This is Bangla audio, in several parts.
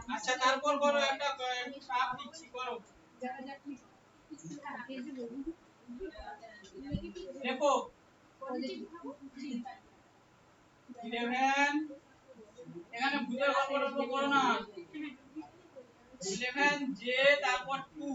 আচ্ছা তারপর করো একটা চাপ দিচ্ছি করো দেখো 11 এখানে ভূতের গল্পটা তো করো না 11 জে তারপর 2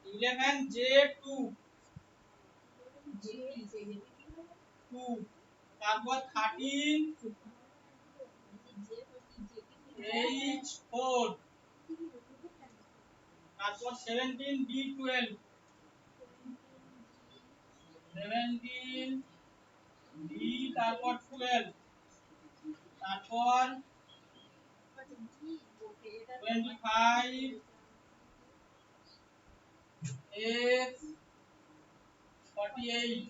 11 জে 2 তারপর 13 এইচ 4 তারপর 17 ডি 12 17 ডি তারপর 12 তারপর 25 এক্স 48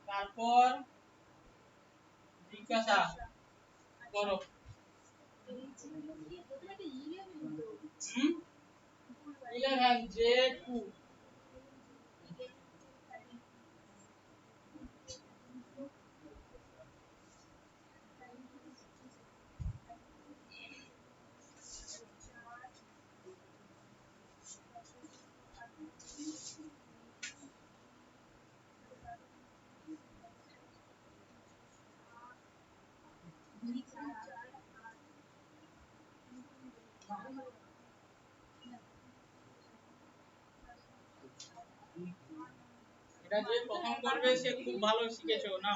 তারপর জিজ্ঞাসা করো 11 জে 2 এটা যে প্রথম করবে সে খুব ভালো শিখেছো না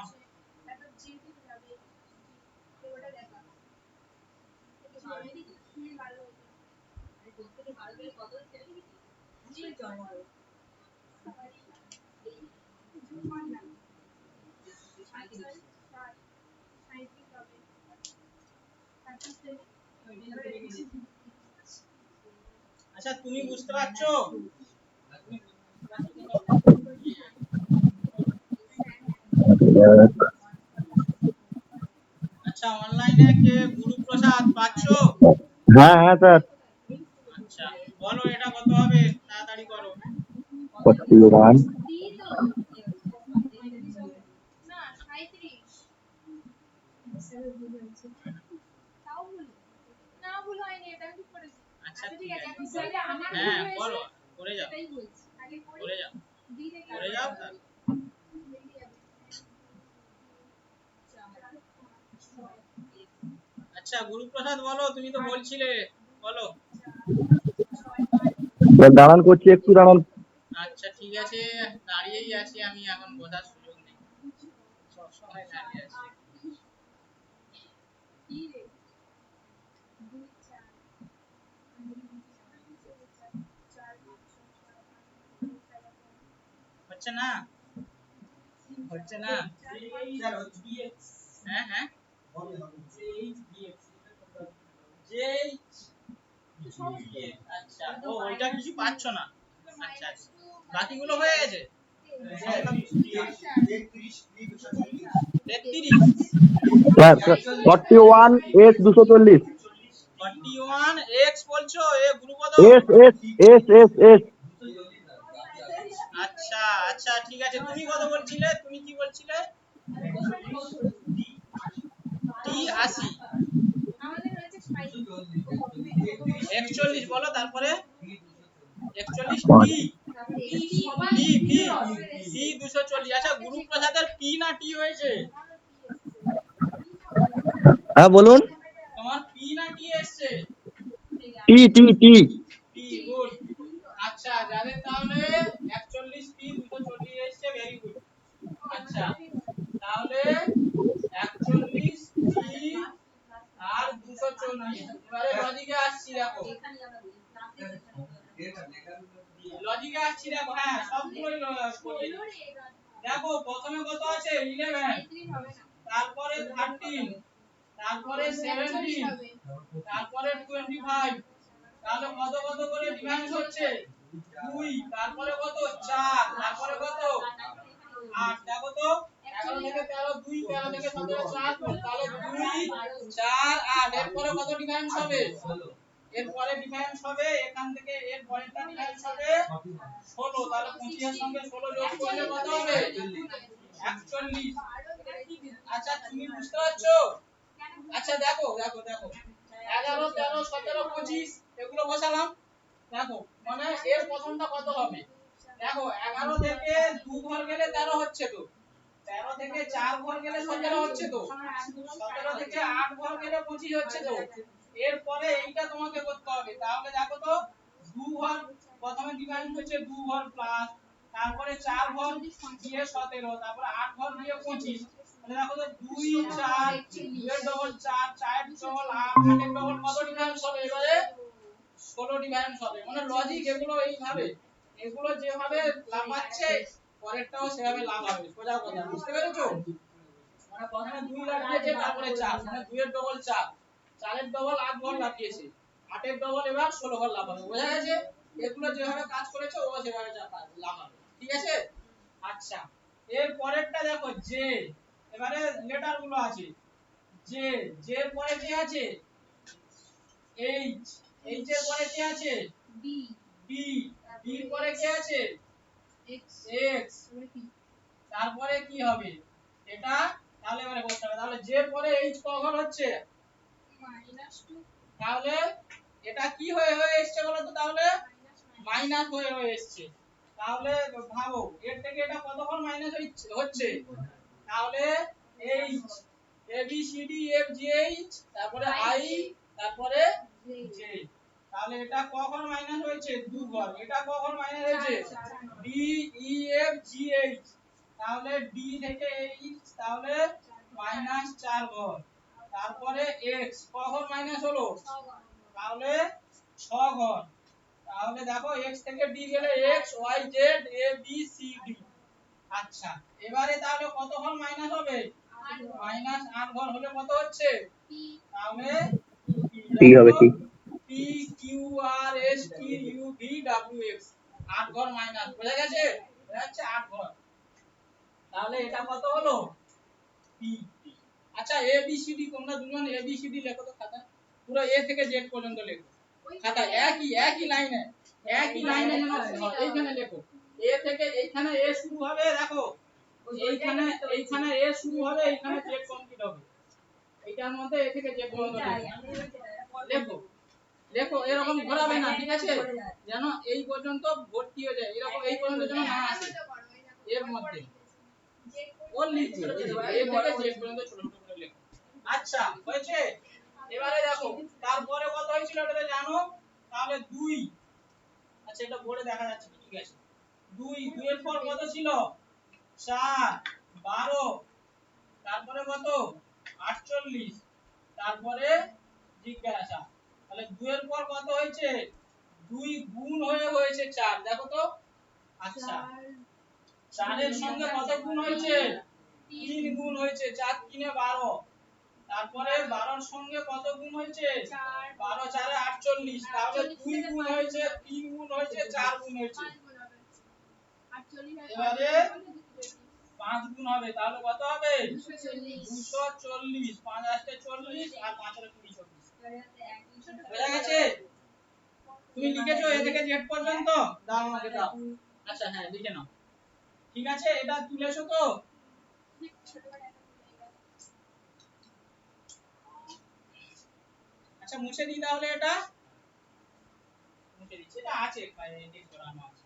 আচ্ছা তুমি বুঝতে পারছো আচ্ছা অনলাইনে কে গুরুপ্রসাদ পাচ্ছো হ্যাঁ হ্যাঁ স্যার আচ্ছা বলো এটা কত হবে তাড়াতাড়ি করো 41 আচ্ছা ঠিক আছে হ্যাঁ করো করে যাও করে যাও করে যাও আচ্ছা গুরুপ্রসাদ বলো তুমি তো বলছিলে বলো দাঁড়ান করছি একটু দাঁড়ান আচ্ছা ঠিক আছে দাঁড়িয়েই আছি আমি এখন বসার সুযোগ নেই সব সময় দাঁড়িয়ে আছি হচ্ছে না হচ্ছে না হ্যাঁ হ্যাঁ আচ্ছা ও ওইটা কিছু পাচ্ছ না আচ্ছা বাকিগুলো হয়ে গেছে 41 এস 240 41 এক্স বলছো এ Gurupada S S S S S আচ্ছা আচ্ছা ঠিক আছে তুমি কত বলছিলে তুমি কি বলছিলে টি 80 41 বলো তারপরে 41 টি টি টি টি 240 আচ্ছা গুরুপ্রসাদের পি না টি হয়েছে হ্যাঁ বলুন তোমার পি না টি এসেছে টি টি টি টি গুড আচ্ছা যাদের তাহলে 41 টি 240 এসেছে ভেরি গুড আচ্ছা তাহলে 41 টি আর 240 এবারে লজিকে আসছি দেখো লজিকে আসছি দেখো হ্যাঁ সবগুলোই দেখো প্রথমে কত আছে 11 তারপরে 13 তারপরে 17 তারপরে 25 তাহলে কত কত করে ডিভাইড হচ্ছে 2 তারপরে কত 4 তারপরে কত 8 দেখো তো 11 থেকে 13 2 13 থেকে 17 4 তাহলে 2 4 8 এরপরে কত ডিভাইড হবে এরপরে ডিফারেন্স হবে এখান থেকে এর পরেরটা ডিফারেন্স হবে 16 তাহলে 25 এর সঙ্গে 16 যোগ করলে কত হবে 41 আচ্ছা তুমি বুঝতে পারছো আচ্ছা দেখো দেখো দেখো 11 13 17 25 এগুলো বসালাম দেখো মানে এর প্রথমটা কত হবে দেখো 11 থেকে 2 ঘর গেলে 13 হচ্ছে তো 13 থেকে 4 ঘর গেলে 17 হচ্ছে তো 17 থেকে 8 ঘর গেলে 25 হচ্ছে তো এরপরে এইটা তোমাকে করতে হবে তাহলে দেখো তো 2 ঘর প্রথমে ডিফারেন্স হচ্ছে 2 ঘর প্লাস তারপরে 4 ঘর দিয়ে 17 তারপরে 8 ঘর দিয়ে 25 তাহলে দেখো তো 2 4 2 এর ডবল 4 4 এর ডবল 8 8 এর ডবল কত ডিফারেন্স হবে এবারে 16 ডিফারেন্স হবে মানে লজিক এগুলো এইভাবে এগুলো যেভাবে লাফাচ্ছে পরেরটাও সেভাবে লাফাবে সোজা কথা বুঝতে পেরেছো মানে প্রথমে 2 লাফিয়েছে তারপরে 4 মানে 2 এর ডবল 4 4 এর ডবল 8 ঘর লাফিয়েছে 8 এর ডবল এবার 16 ঘর লাফাবে বোঝা গেছে এগুলো যেভাবে কাজ করেছে ও সেভাবে লাফাবে ঠিক আছে আচ্ছা এর পরেরটা দেখো যে এবারে লেটার গুলো আছে যে এর পরে কি আছে এইচ এইচ এর পরে কি আছে ডি ডি এর পরে কি আছে এক্স এক্স তারপরে কি হবে এটা তাহলে এবারে করতে হবে তাহলে যে পরে এইচ কখন হচ্ছে -2 তাহলে এটা কি হয়ে হয়ে এসেছে বলো তো তাহলে মাইনাস হয়ে হয়ে এসেছে তাহলে ভাবো এর থেকে এটা কতক্ষণ মাইনাস হচ্ছে তাহলে H A B C D F G H তারপরে আই তারপরে জে তাহলে এটা কখন মাইনাস হয়েছে 2 ঘর এটা কখন মাইনাস হয়েছে D E F G H তাহলে ডি থেকে এইচ তাহলে -4 ঘর তারপরে এক্স কখন মাইনাস হলো তাহলে 6 ঘর তাহলে দেখো এক্স থেকে ডি গেলে এক্স ওয়াই জেড এ বি সি ডি আচ্ছা এবারে তাহলে কত ঘর মাইনাস হবে -8 ঘর হলে কত হচ্ছে তাহলে টি হবে T P Q R S T U V W X 8 ঘর মাইনাস বোঝা গেছে এটা হচ্ছে 8 ঘর তাহলে এটা কত হলো পি আচ্ছা এ বি সি ডি তোমরা দুজন এ বি সি ডি লেখো তো খাতা পুরো এ থেকে জেড পর্যন্ত লেখো খাতা একই লাইনে এইখানে লেখো এ থেকে এইখানে এ শুরু হবে দেখো এইখানে এ শুরু হবে এইখানে জেড কমপ্লিট হবে এইটার মধ্যে এ থেকে জেড পর্যন্ত লেখো লেখো এরকম ঘোরাবে না ঠিক আছে যেন এই পর্যন্ত ভর্তি হয়ে যায় এরকম এই পর্যন্ত যেন না আসে এর মধ্যে ওর লিখবে এই থেকে জেড পর্যন্ত ছোট ছোট করে লেখো আচ্ছা হয়েছে এবারে দেখো তারপরে কত হয়েছিল এটা জানো তাহলে 2 আচ্ছা এটা বোর্ডে দেখা যাচ্ছে ঠিক আছে 2 এর পর কত ছিল 4 12 তারপরে কত 48 তারপরে জিজ্ঞাসা তাহলে 2 এর পর কত হয়েছে 2 গুণ হয়ে হয়েছে 4 দেখো তো আচ্ছা 4 এর সঙ্গে কত গুণ হয়েছে 3 গুণ হয়েছে 4 3 এ 12 তারপরে 12 এর সঙ্গে কত গুণ হয়েছে 12 4 এ 48 তাহলে 2 গুণ হয়েছে 3 গুণ হয়েছে 4 গুণ হয়েছে এবারে 5 গুণ হবে তাহলে কত হবে 240 5 আসতে 40 আর 5 এর 20 বোঝা গেছে তুমি লিখেছো এ থেকে জেড পর্যন্ত দাও আমাকে দাও আচ্ছা হ্যাঁ লিখে নাও ঠিক আছে এটা তুলেছো তো আচ্ছা মুছে দিই তাহলে এটা মুছে দিচ্ছি এটা আছে এডিট করানো আছে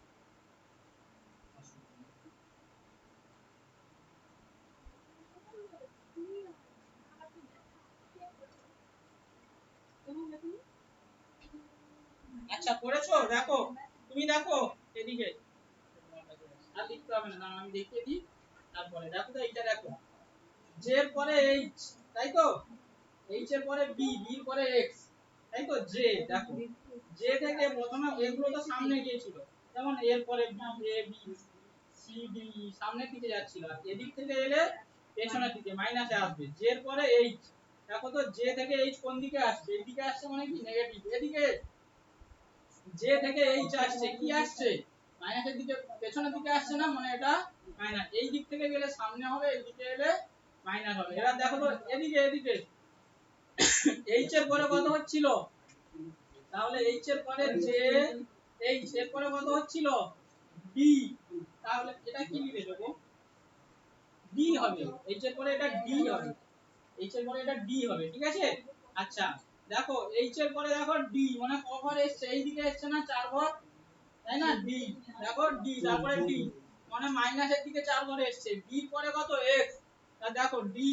আচ্ছা পড়েছো দেখো তুমি দেখো এদিকে আর লিখতে হবে না আমি দেখিয়ে দিই তারপরে দেখো তো এইটা দেখো j এর পরে h তাই তো h এর পরে b b এর পরে x তাই তো j দেখো j থেকে প্রথমে এগুলো তো সামনে গিয়েছিল যেমন এর পরে b a b c d সামনের দিকে যাচ্ছিল আর এদিক থেকে এলে পেছনের দিকে মাইনাসে আসবে j এর পরে h দেখো তো j থেকে h কোন দিকে আসছে এইদিকে আসছে মানে কি নেগেটিভ এদিকে j থেকে h আসছে কি আসছে মাইনাসের দিকে পেছনের দিকে আসছে না মানে এটা মাইনাস এই দিক থেকে গেলে সামনে হবে এই দিকে এলে মাইনাস হবে এবার দেখো তো এদিকে h এর পরে কত হচ্ছিল তাহলে এইচ এর পরে জে, এইচ এর পরে কত হচ্ছিল ডি, তাহলে এটা কি লিখে দেবো ডি হবে, এইচ এর পরে এটা ডি হবে, এইচ এর পরে এটা ডি হবে, ঠিক আছে। আচ্ছা দেখো এইচ এর পরে দেখো ডি মানে ক ঘর এসছে, এই দিকে এসছে না 4 ঘর, তাই না ডি, দেখো ডি তারপরে ডি মানে মাইনাসের দিকে 4 ঘরে এসছে, ডি পরে কত এক্স, তা দেখো ডি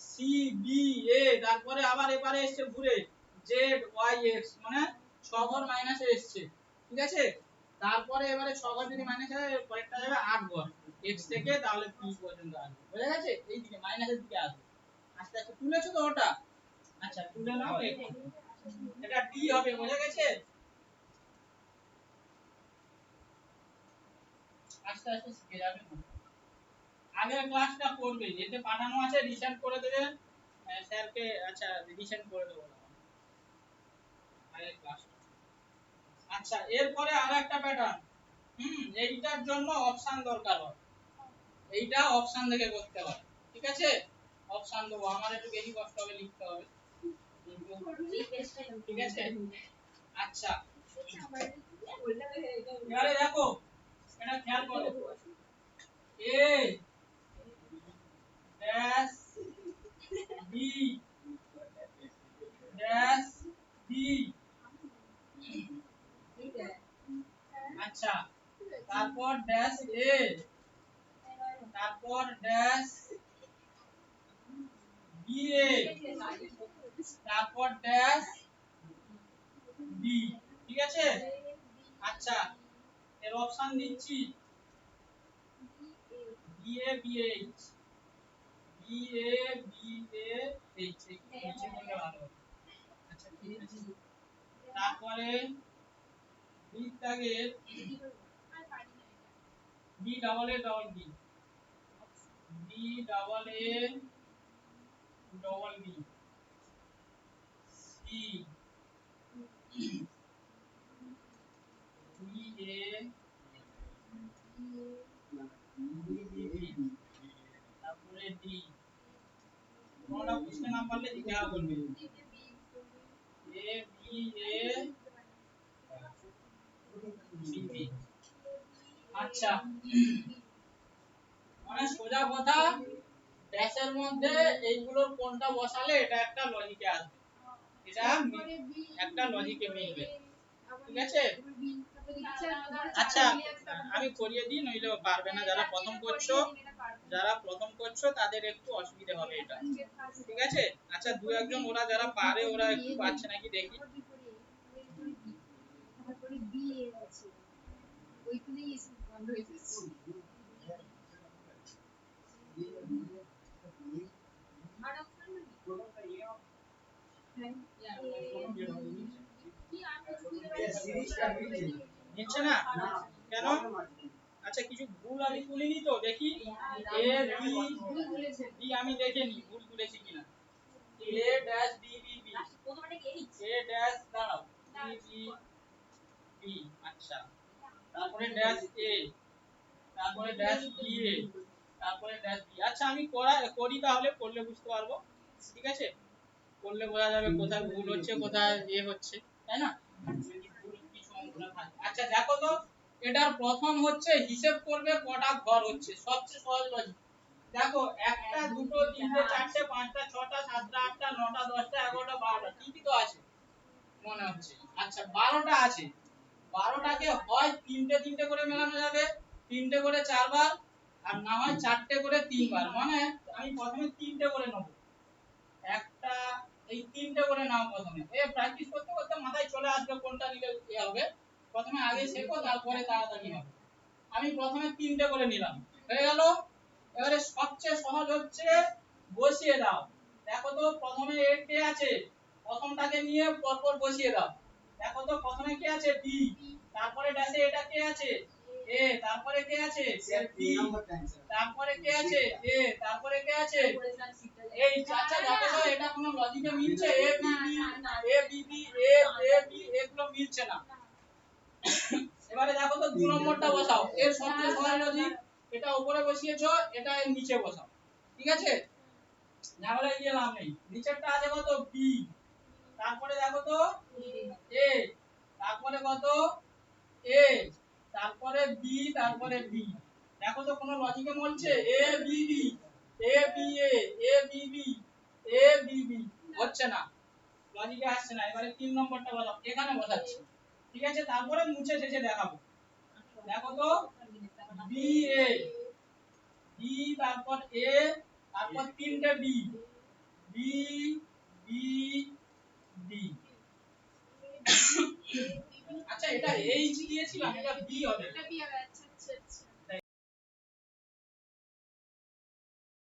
সি বি এ, তারপরে আবার এবারে এসছে ঘুরে জেড ওয়াই এক্স মানে 6 ঘর মাইনাসে এসছে, ঠিক আছে। তারপরে এবারে 6 ঘর যদি মাইনাস হয় পরেরটা যাবে 8 ঘর x থেকে, তাহলে p পর্যন্ত আসবে, বুঝা গেছে, এই দিকে মাইনাসের দিকে আসবে। আস্তে আস্তে তুলেছো তো ওটা, আচ্ছা তুলে নাও, এটা d হবে, বুঝা গেছে। আস্তে আস্তে শিখে যাবে, আগের ক্লাসটা করবে, এতে পাঠানো আছে রিসেন্ড করে দেবেন স্যারকে, আচ্ছা রিসেন্ড করে দেবো আগের ক্লাস। আচ্ছা এরপরে আরেকটা প্যাটার্ন, এইটার জন্য অপশন দরকার হয়, এইটা অপশন দেখে করতে হয়, ঠিক আছে। অপশন দেবো, আমার একটু বেশি কষ্ট হবে লিখতে হবে, ঠিক আছে। আচ্ছা এবারে দেখো এটা খেয়াল করো, a dash B dash B, আচ্ছা তারপর ড্যাশ এ, তারপর ড্যাশ বি এ, তারপর ড্যাশ বি, ঠিক আছে। আচ্ছা এর অপশন দিচ্ছি B A B H, B A B A H, নিচে বললে ভালো হবে। আচ্ছা ঠিক আছে, তারপরে বি দাগে B double A double B, B double A double B, C B A তারপরে ডি, তোমরা বুঝতে না পারলে জিজ্ঞাসা করবে, A B A C B. আচ্ছা মানে সোজা কথা, ড্যাশের মধ্যে এইগুলোর কোনটা বসালে এটা একটা লজিকে আসবে, এটা একটা লজিকে মিলবে, ঠিক আছে। আচ্ছা আমি করিয়ে দিই, নইলে পারবে না, যারা প্রথম করছো, যারা প্রথম করছো তাদের একটু অসুবিধা হবে এটা, ঠিক আছে। আচ্ছা দু একজন ওরা যারা পারে ওরা একটু পাচ্ছে নাকি দেখি, নিচ্ছে না কেন, আচ্ছা কিছু ভুল আমি তুলিনি তো, দেখি এ বি বি আমি দেখে নি ভুল তুলেছি কিনা, a dash B B B, a dash দাঁড়াও বি বি বি, আচ্ছা তারপরে ড্যাশ এ, তারপরে ড্যাশ বি এ, তারপরে ড্যাশ বি। আচ্ছা আমি করি তাহলে, করলে বুঝতে পারবো, ঠিক আছে, করলে বোঝা যাবে কোথায় ভুল হচ্ছে কোথায় এ হচ্ছে, তাই না, যদি ভুল কিছু অঙ্ক না থাকে। আচ্ছা দেখো তো এটার প্রথম হচ্ছে হিসাব করবে কটা ঘর হচ্ছে, সবচেয়ে সহজ লজিক, দেখো একটা দুটো তিনটে চারটে পাঁচটা ছটা সাতটা আটটা নটা দশটা 11টা 12টা, ঠিকই তো আছে মনে হচ্ছে। আচ্ছা 12টা আছে, 12টাকে হয় তিনটে তিনটে করে মেলানো যাবে, তিনটে করে 4 বার, আর না হয় চারটে করে 3 বার, মানে আমি প্রথমে তিনটে করে নেব, একটা এই তিনটে করে নাও প্রথমে, প্র্যাকটিস করতে করতে মাথায় চলে আসবে কোনটা নিলে কি হবে, প্রথমে আগে শেখো তারপরে তাড়াতাড়ি হবে। আমি প্রথমে তিনটে করে নিলাম, হয়ে গেল। এবারে সবচেয়ে সহজ হচ্ছে বসিয়ে দাও, দেখো তো প্রথমে এ কে আছে, প্রথমটাকে নিয়ে পরপর বসিয়ে দাও, দেখো তো প্রথমে কে আছে বি, তারপরে ড্যাশে এটা কে আছে এ, তারপরে কে আছে বি, তারপরে কে আছে এ, তারপরে কে আছে এই, আচ্ছা দেখো তো এটা কোনো লজিকে মিলছে, A B B A B B A B এগুলো মিলছে না। এবারে দেখো তো 2 নম্বরটা বসাও, এর সবচেয়ে সহজ লজিক, এটা উপরে বসিয়েছো এটা এর নিচে বসাও, ঠিক আছে, ঝামেলা গিয়ে লাভ নেই। নিচেরটা আছে কত বি, তারপরে দেখো তো এ, তারপরে কত এ, তারপরে বি, তারপরে বি। দেখো তো কোনো লজিকে বলছে A B B, A B A B B, A B B, হচ্ছে না, লজিকে আসছে না। এবারে 3 নম্বরটা বসাও, এখানে বসাচ্ছি, ঠিক আছে? তারপরে মুছে শেষে দেখাবো। দেখো তো বি এ, বি তারপর এ, তারপর তিনটে বি, বি বি বি। আচ্ছা এটা এইচ দিয়েছিলাম, এটা বি হবে, এটা বি হবে। আচ্ছা